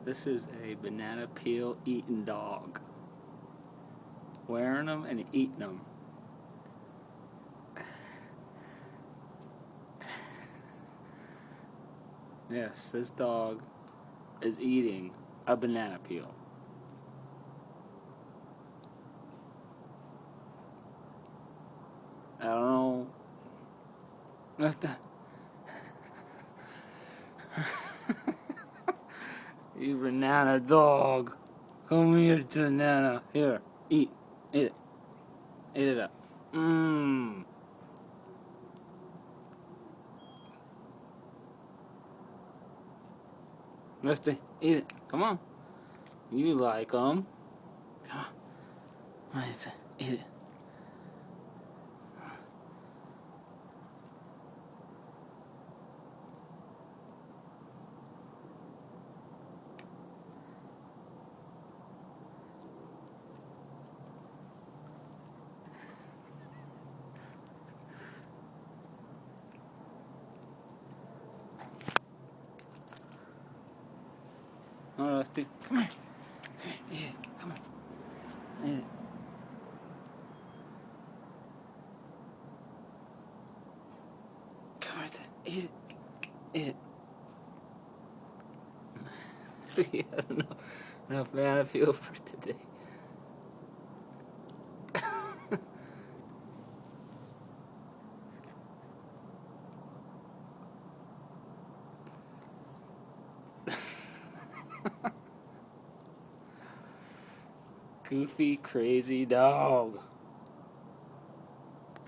This is a banana peel eating dog. Wearing them and eating them. Yes, this dog is eating a banana peel. I don't know. What the? You banana dog. Come here to banana. Here, eat. Eat it. Eat it up. Mmm. Rusty, eat it. Come on. You like them. Come on. Eat it. All right, Rusty. Come here. Eat it. Come on. Eat it. Come on, eat it. Eat it. We have enough banana peel for today. Goofy, crazy dog.